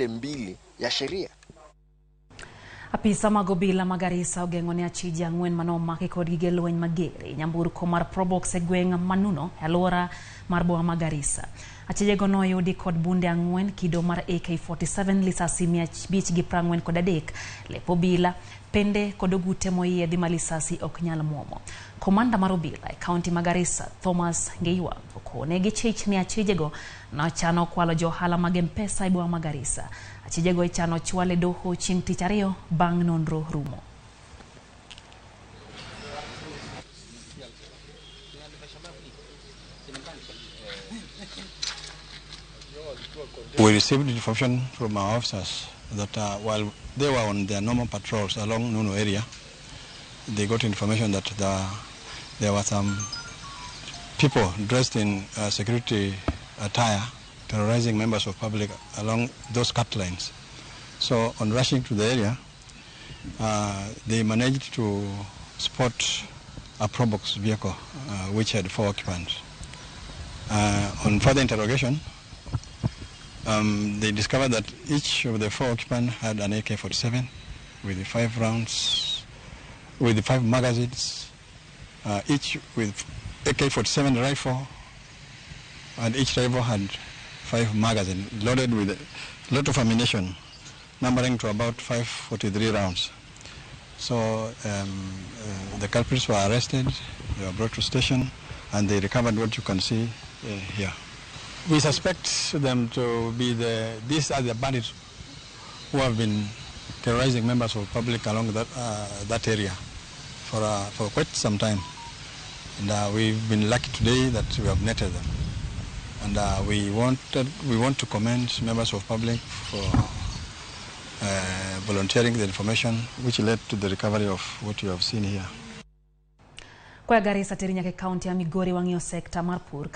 mbili ya sheria. Apisa mag obila mag Garissa ogeng'o ni Achije ang'wen manomaki kod gige lweny magere nyamburko mar Probox e gweng' Manuno e alwora mar boma ma Garissa. Achije go noyudi kod bunde ang'wen kido mar AK-47, risasi 543 lep obila, pende kod ogute moyiedhi ma risasi ok nyal muomo. Komanda mar obila e kaunti ma Garissa, Thomas Ngeiwa, okone gi chich ni Achije go nochano kwalo johala mag M-Pesa e boma ma Garissa. Achije go ichano chwale doho chieng' tich ariyo bang' nonro rumo. We received information from our officers that while they were on their normal patrols along Nuno area, they got information that there were some people dressed in security attire terrorizing members of public along those cut lines. So on rushing to the area, they managed to spot a Probox vehicle which had 4 occupants. On further interrogation, they discovered that each of the 4 occupants had an AK-47 with 5 rounds, with 5 magazines, each with AK-47 rifle, and each rifle had 5 magazines loaded with a lot of ammunition, numbering to about 543 rounds. So the culprits were arrested, they were brought to station, and they recovered what you can see here. We suspect them to be these are the bandits who have been terrorizing members of the public along that area for quite some time. And we've been lucky today that we have netted them. And we want to commend members of the public for volunteering the information which led to the recovery of what you have seen here. Kwa Garissa terinya ke kaunti ya Migori wang'io sekta mar pur